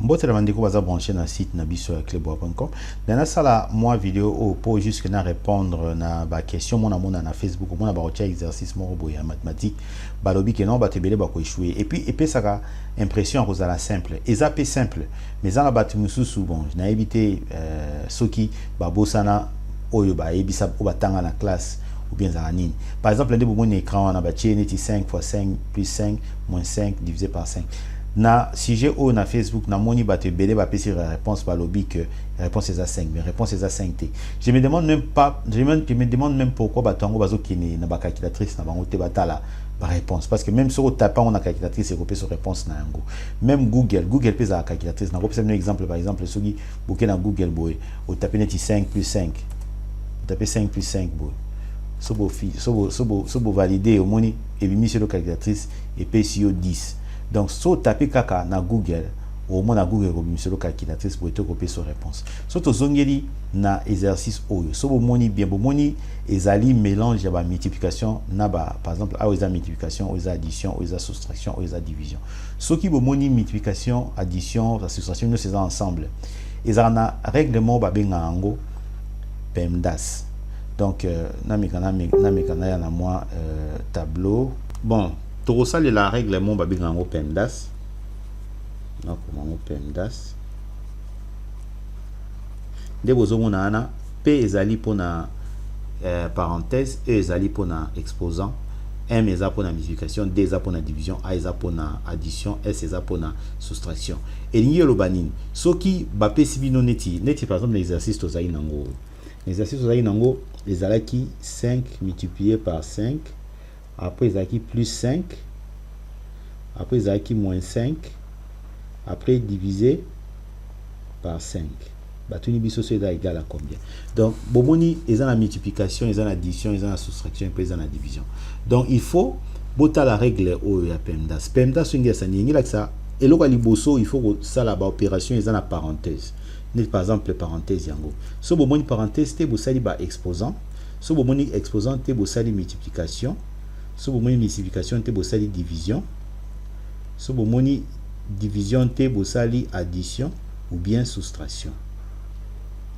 Mbote la mandiko baza branché na site na biso ya clebois.com. Dans la salle moi vidéo pour juste na répondre na ba question mona na Facebook mona ba rotia exercice mo boy ya mathématique balobi que non ba tebele ba ko échouer et puis ça ka impression ko la simple ezape simple mais za ba tumususu bon na éviter soki ba bosana oyo ba ebisa ko batanga na classe ou bien za nini. Par exemple ndebo mon écran na ba tieni 5 x 5 plus 5 moins 5 divisé par 5. Na sujet ou na Facebook na moni ba te belé ba pesi réponse ba lobby que réponse est à 5 mais réponse est à 5 t. Je me demande même pas je me demande même pourquoi ba tango bazo kini na ba calculatrice na bango te batala ba réponse parce que même sur au tapant on a calculatrice et copie sur réponse na yango. Même Google pesa la calculatrice na kopesa un exemple par exemple soki boké na Google boy au taper net 5 plus 5. Taper 5 plus 5 boy. So bo valider au moni et mis sur la calculatrice et PCO 10. Donc, si vous tapez kaka na Google, au moins na Google, vous avez calculatrice pour copier sur réponse. Si vous avez na exercice oyo, si vous avez bien, vous avez ezali mélange ya ba multiplication na ba par exemple a oza multiplication, oza addition, oza soustraction, oza division. Ce qui vous avez multiplication, addition, soustraction, nous c'est ensemble. Ezana règlement ba benga ngo PEMDAS. Donc na mekana ya na moi tableau. Bon, tout ça la règlement ba benga ngo PEMDAS. Donc comment PEMDAS. De bozomona ana P ezali pona parenthèse, E ezali pona exposant, M eza pona multiplication, D eza pona division, A eza pona addition, S eza pona soustraction. Et lié lo banine. Soki ba pesi bino neti par exemple l'exercice tozali nango. L'exercice tozali nango ezalaki 5 multiplié par 5, après ezalaki plus 5, après ezalaki moins 5, après divisé par 5. Batuni biso c'est égal à combien? Donc bomoni ils ont la multiplication, ils ont l'addition, ils ont la soustraction et puis ils ont la division. Donc il faut botter la règle au PEMDAS. PEMDAS c'est une sanini là que ça et là liboso il faut que ça la opération ils ont la parenthèse. Par exemple parenthèse yango. So bomoni parenthèse te bosali ba exposant, so bomoni exposant te bosali multiplication, so bomoni multiplication te bosali division, so bomoni division te bosali addition ou bien soustraction.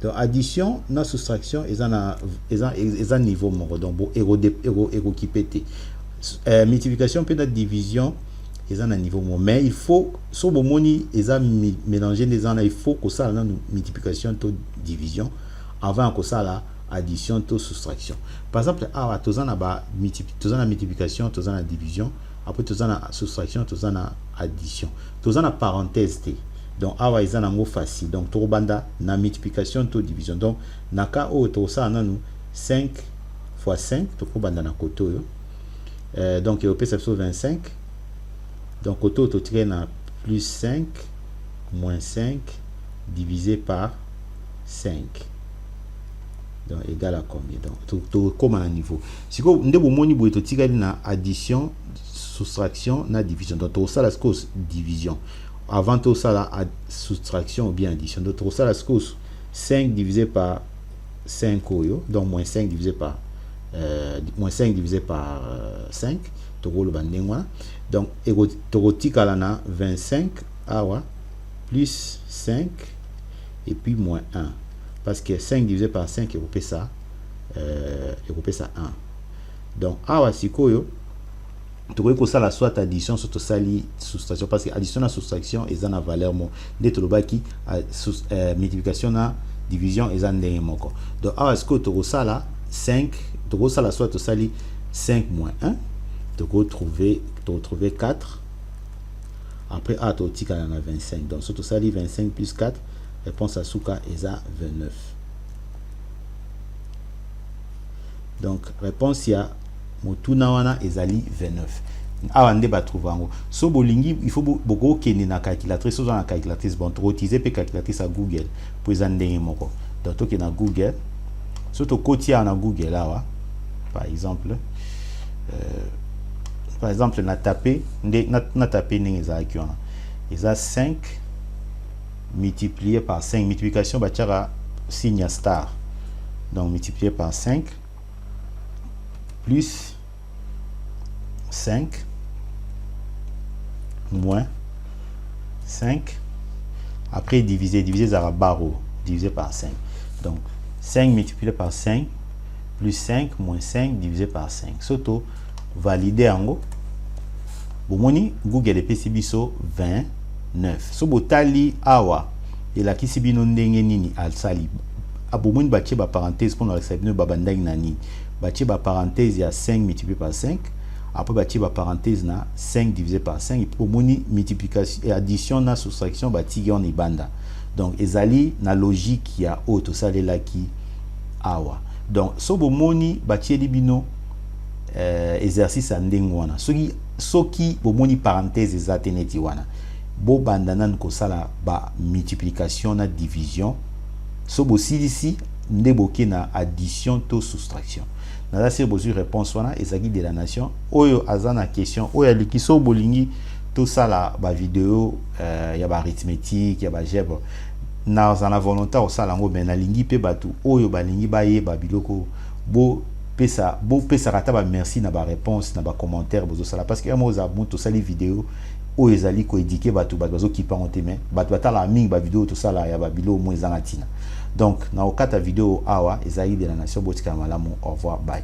Donc addition na soustraction ils ont niveau moko donc bon ego qui pété multiplication peut être division ils ont un niveau moko mais il faut so bomoni ils ont mélanger les ans il faut que ça la multiplication to division avant que ça la addition to soustraction. Par exemple ah tozana na ba multiplication tozana na division après tozana na soustraction tozana na addition tozana na parenthèse t. Donc awa ils ont facile donc to banda na multiplication to division donc naka o to ça na nous 5 fois 5 to banda na koto yo donc il peut ça 25 donc koto to tirer na plus 5 moins 5 divisé par 5 donc égal à combien donc to comme à niveau si ko ndebo moni boy to tirer na addition soustraction na division donc to ça la cause division avant tout ça la soustraction ou bien addition donc tout ça la cause 5 divisé par 5 oyo donc moins 5 divisé par 5 to le bandengwa donc égotika la na 25 awa plus 5 et puis moins 1 parce que 5 divisé par 5 et ça 1 donc awa sikoyo tu vois que ça la soit addition sur sali soustraction parce que addition à soustraction ils ont la valeur mo dès to baki multiplication na division ils ont des moko donc à ce que tu ça là 5 tu ça la soit to sali 5 moins 1 tu retrouver 4 après à to tika na 25 donc sur to sali 25 plus 4 réponse à souka ils a 29 donc réponse il y a motuna wana ezali 29 awa nde ba trouver ngo so bolingi il faut beaucoup kende na calculatrice so na calculatrice bon to utiliser pe calculatrice à Google pour ezandenge moko donc to ke na Google so to kotia na Google awa par exemple na taper na taper ndenge za akiona eza 5 multiplié par 5 multiplication ba tiara signe star donc multiplié par 5 plus 5 moins 5 Après diviser ça barreau divisé par 5. Donc 5 multiplié par 5 plus 5 moins 5 divisé par 5. Soto valider en bomoni Google epesi biso 29. So botali awa elakisi bino ndenge nini alsali abomoni batie ba parenthèse pour la sabino babandaki nani batie ba parenthèse ya 5 multiplié par 5. Après batie ba parenthèse na 5 divisé par 5 et puis bomoni multiplication et addition na soustraction batiki on ibanda. Donc ezali na logique ya auto salelaki awa. Donc so bomoni batie libino exercice ndenge wana soki bomoni parenthèse ezate neti wana bo bandana ko sala ba multiplication na division so bosilisi nde boke na addition to soustraction na c'est besoin réponse wana ezaki de la nation oyo azana question oyo aliki so bolingi to sala ba vidéo ya ba arithmétique ya ba algèbre na za la volonté o sala ngo ben na lingi pe batu oyo balingi baye ba biloko bo pesa rata ba merci na ba réponse na ba commentaire bozo sala parce que mo za muto sali vidéo o ezali ko édiquer batu bazo ki pa onteme batu batala mingi ba vidéo to sala ya ba bilo mo ezanga tina donc na okata vidéo awa ezali de la nation botika malamu au revoir bye.